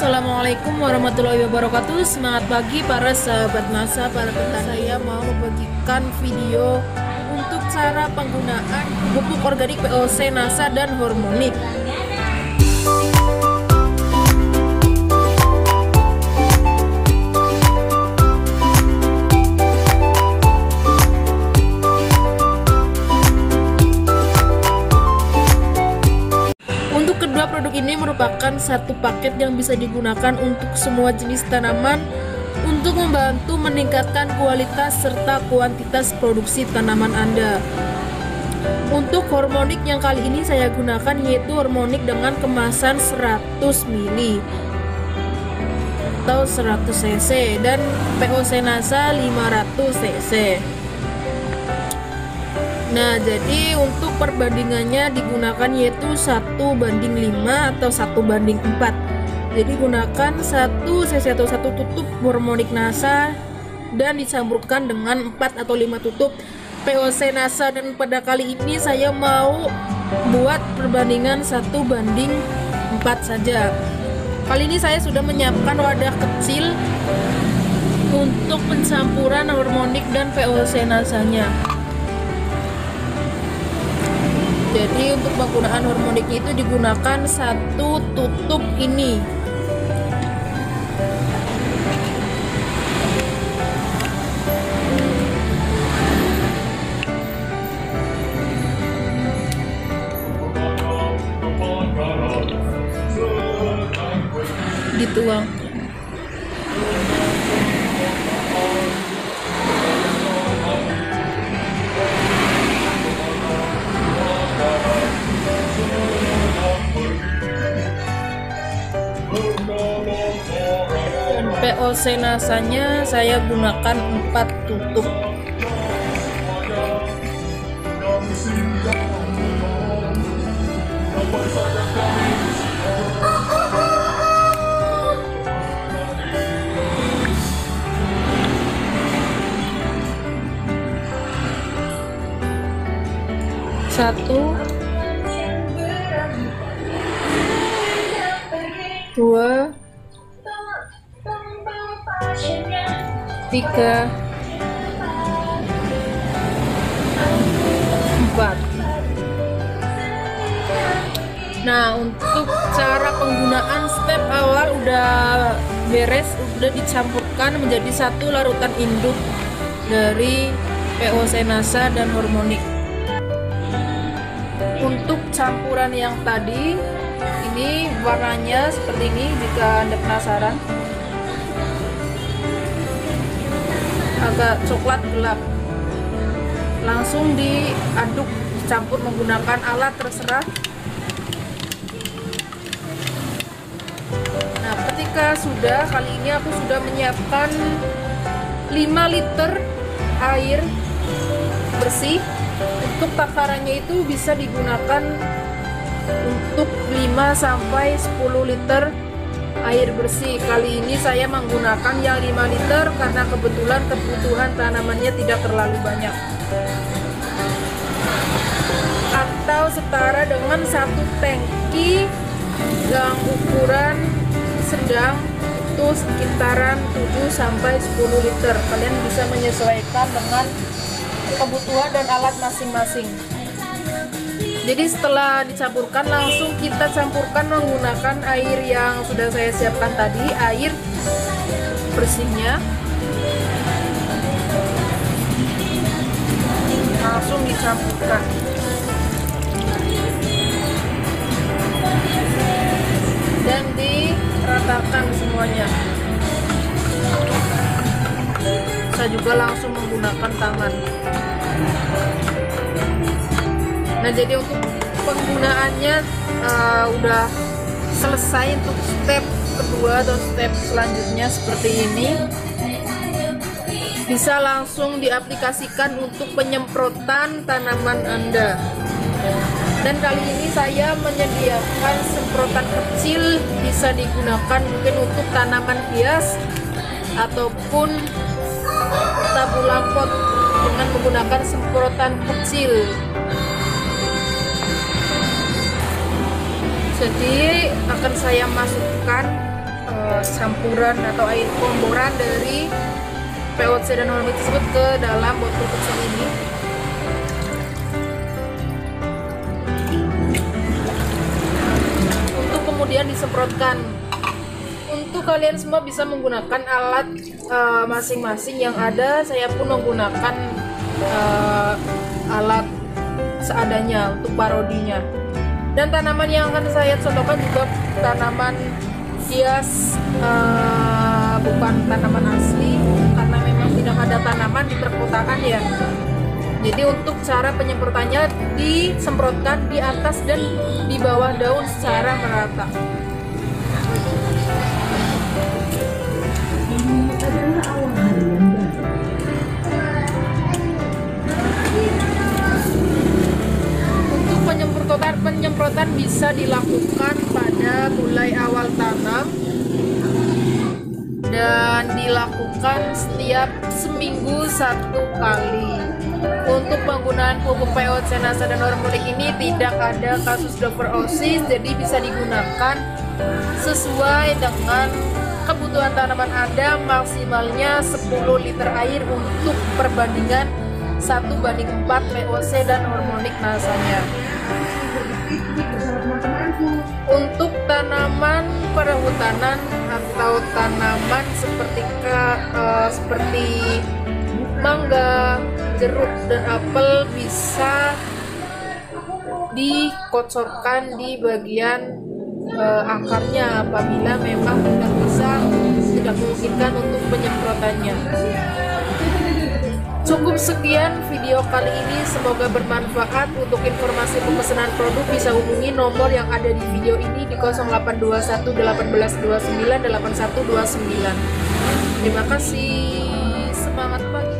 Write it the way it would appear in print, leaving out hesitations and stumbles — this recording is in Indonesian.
Assalamualaikum warahmatullahi wabarakatuh. Semangat pagi para sahabat NASA, para petani. Saya mau membagikan video untuk cara penggunaan pupuk organik POC NASA dan hormonik. Kedua produk ini merupakan satu paket yang bisa digunakan untuk semua jenis tanaman untuk membantu meningkatkan kualitas serta kuantitas produksi tanaman Anda. Untuk hormonik yang kali ini saya gunakan yaitu hormonik dengan kemasan 100 ml atau 100 cc dan POC NASA 500 cc. Nah, jadi untuk perbandingannya digunakan yaitu 1:5 atau 1:4. Jadi gunakan 1 cc atau 1 tutup hormonik NASA dan dicampurkan dengan 4 atau 5 tutup POC NASA, dan pada kali ini saya mau buat perbandingan 1:4 saja. Kali ini saya sudah menyiapkan wadah kecil untuk pencampuran hormonik dan POC NASA-nya. Jadi untuk penggunaan hormoniknya itu digunakan 1 tutup ini. Dituang. POC NASA-nya saya gunakan 4 tutup. Satu, 2, 3, 4. Nah, untuk cara penggunaan step awal udah beres, udah dicampurkan menjadi satu larutan induk dari POC NASA dan hormonik. Untuk campuran yang tadi, ini warnanya seperti ini jika Anda penasaran. Agak coklat gelap. Langsung diaduk, dicampur menggunakan alat terserah. Nah, ketika sudah, kali ini aku sudah menyiapkan 5 liter air bersih. Untuk takarannya itu bisa digunakan untuk 5 sampai 10 liter air bersih. Kali ini saya menggunakan yang 5 liter karena kebetulan kebutuhan tanamannya tidak terlalu banyak. Atau setara dengan 1 tangki yang ukuran sedang itu sekitaran 7 sampai 10 liter. Kalian bisa menyesuaikan dengan kebutuhan dan alat masing-masing. Jadi setelah dicampurkan, langsung kita campurkan menggunakan air yang sudah saya siapkan tadi, air bersihnya. Langsung dicampurkan. Dan diratakan semuanya. Bisa juga langsung menggunakan tangan. Nah, jadi untuk penggunaannya udah selesai. Untuk step kedua atau step selanjutnya seperti ini, bisa langsung diaplikasikan untuk penyemprotan tanaman Anda. Dan kali ini saya menyediakan semprotan kecil, bisa digunakan mungkin untuk tanaman hias ataupun tabula pot dengan menggunakan semprotan kecil. Jadi akan saya masukkan campuran atau air komboran dari POC dan hormonic tersebut ke dalam botol kecil ini. Untuk kemudian disemprotkan. Untuk kalian semua bisa menggunakan alat masing-masing yang ada. Saya pun menggunakan alat seadanya untuk parodinya. Dan tanaman yang akan saya contohkan juga tanaman hias, bukan tanaman asli karena memang tidak ada tanaman di perkotaan ya. Jadi untuk cara penyemprotannya disemprotkan di atas dan di bawah daun secara merata. Untuk penyemprotan bisa dilakukan pada mulai awal tanam dan dilakukan setiap seminggu 1 kali. Untuk penggunaan pupuk POC, NASA dan hormonik ini tidak ada kasus overdosis, jadi bisa digunakan sesuai dengan kebutuhan tanaman Anda, maksimalnya 10 liter air untuk perbandingan 1:4 POC dan hormonik nasanya. Untuk tanaman perhutanan atau tanaman seperti mangga, jeruk, dan apel bisa dikocorkan di bagian akarnya apabila memang tidak memungkinkan untuk penyemprotannya. Cukup sekian video kali ini, semoga bermanfaat. Untuk informasi pemesanan produk bisa hubungi nomor yang ada di video ini di 0821 1829 8129. Terima kasih, semangat pagi.